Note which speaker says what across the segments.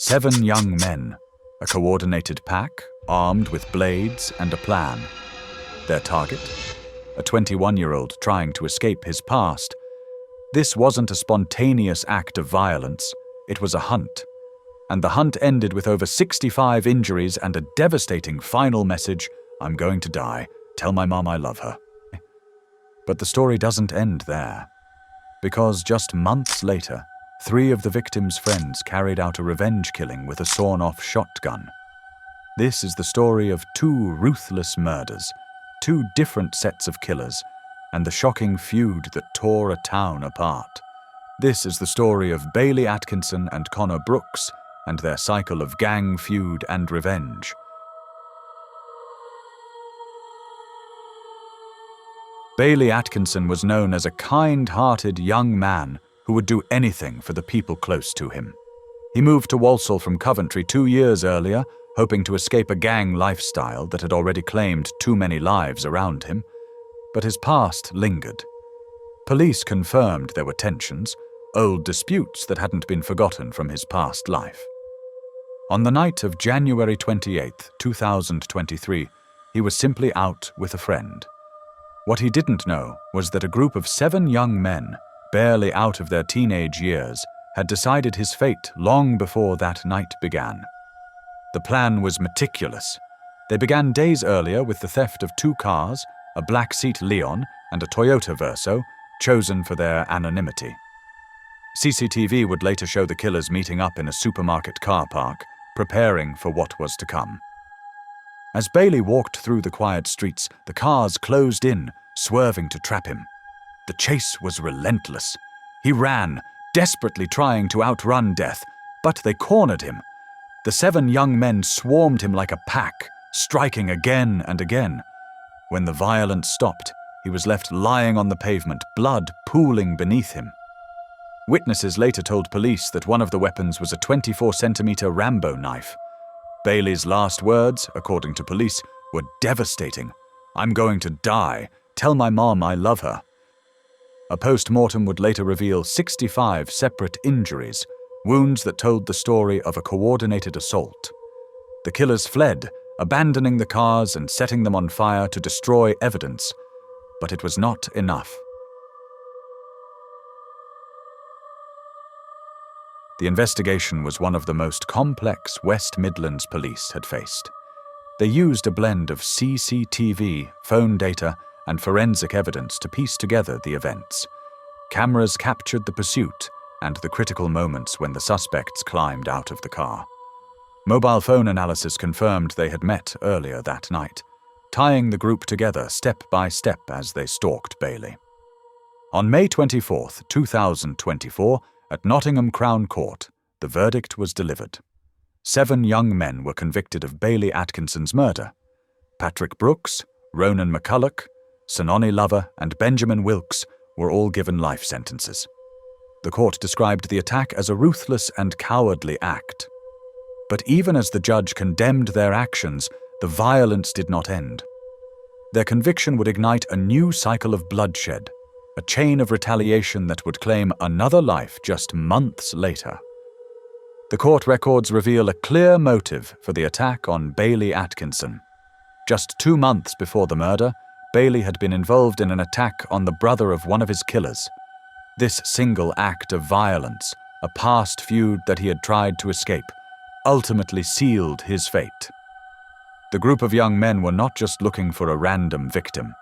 Speaker 1: 7 young men, a coordinated pack, armed with blades and a plan. Their target? A 21-year-old trying to escape his past. This wasn't a spontaneous act of violence, it was a hunt. And the hunt ended with over 65 injuries and a devastating final message: "I'm going to die. Tell my mom I love her." But the story doesn't end there. Because just months later, 3 of the victims' friends carried out a revenge killing with a sawn-off shotgun. This is the story of 2 ruthless murders, 2 different sets of killers, and the shocking feud that tore a town apart. This is the story of Bailey Atkinson and Connor Brooks, and their cycle of gang, feud, and revenge. Bailey Atkinson was known as a kind-hearted young man who would do anything for the people close to him. He moved to Walsall from Coventry 2 years earlier, hoping to escape a gang lifestyle that had already claimed too many lives around him. But his past lingered. Police confirmed there were tensions, old disputes that hadn't been forgotten from his past life. On the night of January 28, 2023, he was simply out with a friend. What he didn't know was that a group of 7 young men, barely out of their teenage years, had decided his fate long before that night began. The plan was meticulous. They began days earlier with the theft of 2 cars, a black seat Leon and a Toyota Verso, chosen for their anonymity. CCTV would later show the killers meeting up in a supermarket car park, preparing for what was to come. As Bailey walked through the quiet streets, the cars closed in, swerving to trap him. The chase was relentless. He ran, desperately trying to outrun death, but they cornered him. The 7 young men swarmed him like a pack, striking again and again. When the violence stopped, he was left lying on the pavement, blood pooling beneath him. Witnesses later told police that one of the weapons was a 24-centimeter Rambo knife. Bailey's last words, according to police, were devastating. "I'm going to die. Tell my mom I love her." A post-mortem would later reveal 65 separate injuries, wounds that told the story of a coordinated assault. The killers fled, abandoning the cars and setting them on fire to destroy evidence. But it was not enough. The investigation was one of the most complex West Midlands police had faced. They used a blend of CCTV, phone data, and forensic evidence to piece together the events. Cameras captured the pursuit and the critical moments when the suspects climbed out of the car. Mobile phone analysis confirmed they had met earlier that night, tying the group together step by step as they stalked Bailey. On May 24, 2024, at Nottingham Crown Court, the verdict was delivered. 7 young men were convicted of Bailey Atkinson's murder. Patrick Brooks, Ronan McCulloch, Sononi Lover, and Benjamin Wilkes were all given life sentences. The court described the attack as a ruthless and cowardly act. But even as the judge condemned their actions, the violence did not end. Their conviction would ignite a new cycle of bloodshed, a chain of retaliation that would claim another life just months later. The court records reveal a clear motive for the attack on Bailey Atkinson. Just 2 months before the murder, Bailey had been involved in an attack on the brother of one of his killers. This single act of violence, a past feud that he had tried to escape, ultimately sealed his fate. The group of young men were not just looking for a random victim.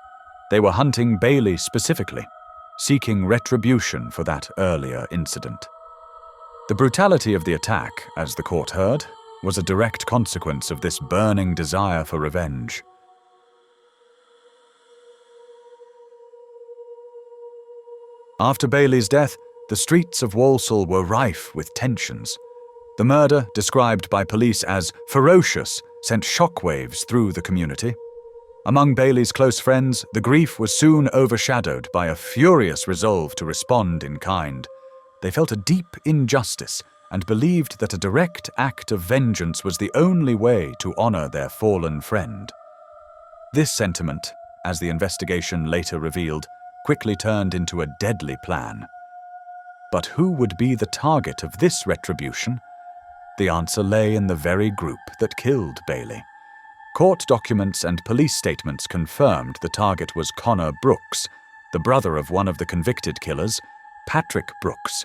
Speaker 1: They were hunting Bailey specifically, seeking retribution for that earlier incident. The brutality of the attack, as the court heard, was a direct consequence of this burning desire for revenge. After Bailey's death, the streets of Walsall were rife with tensions. The murder, described by police as ferocious, sent shockwaves through the community. Among Bailey's close friends, the grief was soon overshadowed by a furious resolve to respond in kind. They felt a deep injustice and believed that a direct act of vengeance was the only way to honor their fallen friend. This sentiment, as the investigation later revealed, quickly turned into a deadly plan. But who would be the target of this retribution? The answer lay in the very group that killed Bailey. Court documents and police statements confirmed the target was Connor Brooks, the brother of one of the convicted killers, Patrick Brooks.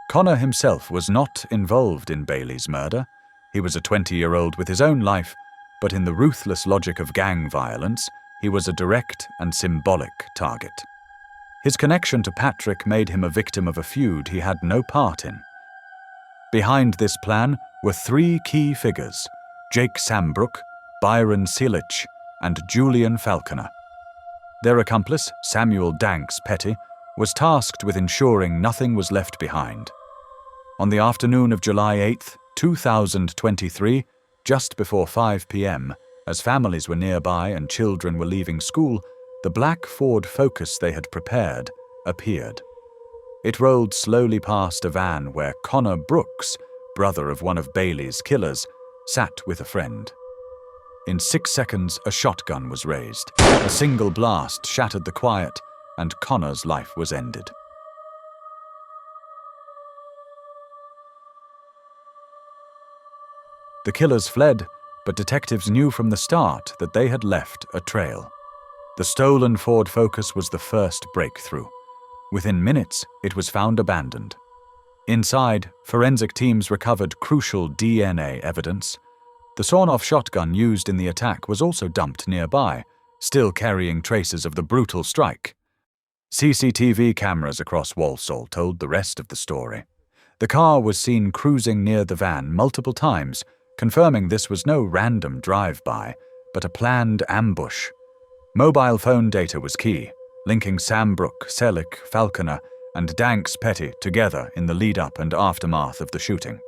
Speaker 1: Connor himself was not involved in Bailey's murder. He was a 20-year-old with his own life, but in the ruthless logic of gang violence, he was a direct and symbolic target. His connection to Patrick made him a victim of a feud he had no part in. Behind this plan were three key figures: Jake Sambrook, Byron Selich, and Julian Falconer. Their accomplice, Samuel Danks Petty, was tasked with ensuring nothing was left behind. On the afternoon of July 8, 2023, just before 5 p.m., as families were nearby and children were leaving school, the black Ford Focus they had prepared appeared. It rolled slowly past a van where Connor Brooks, brother of one of Bailey's killers, sat with a friend. In 6 seconds, a shotgun was raised. A single blast shattered the quiet, and Connor's life was ended. The killers fled, but detectives knew from the start that they had left a trail. The stolen Ford Focus was the first breakthrough. Within minutes, it was found abandoned. Inside, forensic teams recovered crucial DNA evidence. The sawn-off shotgun used in the attack was also dumped nearby, still carrying traces of the brutal strike. CCTV cameras across Walsall told the rest of the story. The car was seen cruising near the van multiple times, confirming this was no random drive-by, but a planned ambush. Mobile phone data was key, linking Sambrook, Selich, Falconer, and Danks Petty together in the lead-up and aftermath of the shooting.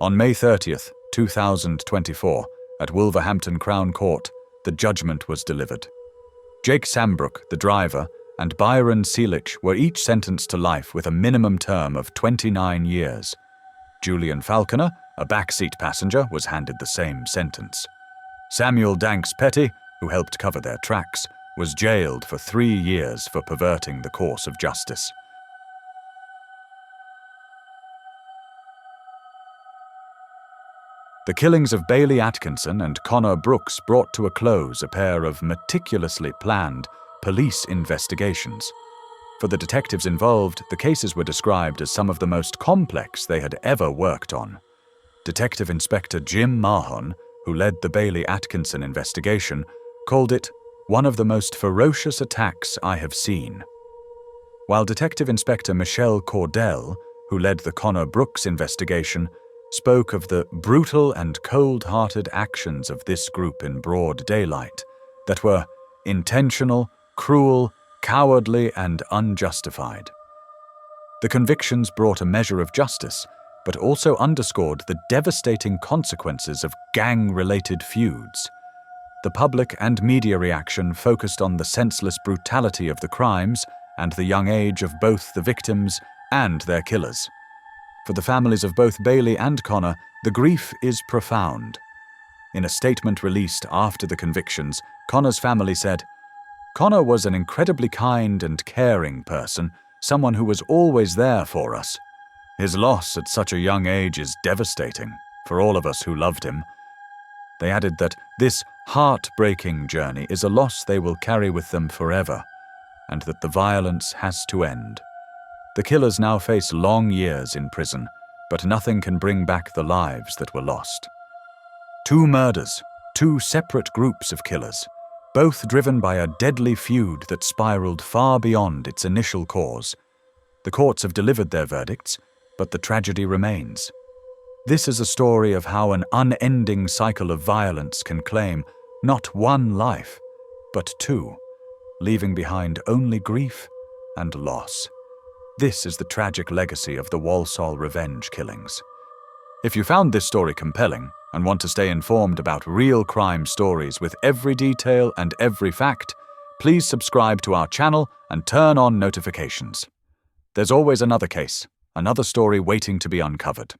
Speaker 1: On May 30th, 2024, at Wolverhampton Crown Court, the judgment was delivered. Jake Sambrook, the driver, and Byron Selich were each sentenced to life with a minimum term of 29 years. Julian Falconer, a backseat passenger, was handed the same sentence. Samuel Danks Petty, who helped cover their tracks, was jailed for 3 years for perverting the course of justice. The killings of Bailey Atkinson and Connor Brooks brought to a close a pair of meticulously planned police investigations. For the detectives involved, the cases were described as some of the most complex they had ever worked on. Detective Inspector Jim Mahon, who led the Bailey Atkinson investigation, called it one of the most ferocious attacks I have seen. While Detective Inspector Michelle Cordell, who led the Connor Brooks investigation, spoke of the brutal and cold-hearted actions of this group in broad daylight that were intentional, cruel, cowardly, and unjustified. The convictions brought a measure of justice, but also underscored the devastating consequences of gang-related feuds. The public and media reaction focused on the senseless brutality of the crimes and the young age of both the victims and their killers. For the families of both Bailey and Connor, the grief is profound. In a statement released after the convictions, Connor's family said, "Connor was an incredibly kind and caring person, someone who was always there for us. His loss at such a young age is devastating for all of us who loved him." They added that this heartbreaking journey is a loss they will carry with them forever, and that the violence has to end. The killers now face long years in prison, but nothing can bring back the lives that were lost. 2 murders, 2 separate groups of killers, both driven by a deadly feud that spiraled far beyond its initial cause. The courts have delivered their verdicts, but the tragedy remains. This is a story of how an unending cycle of violence can claim not 1 life, but 2, leaving behind only grief and loss. This is the tragic legacy of the Walsall revenge killings. If you found this story compelling and want to stay informed about real crime stories with every detail and every fact, please subscribe to our channel and turn on notifications. There's always another case, another story waiting to be uncovered.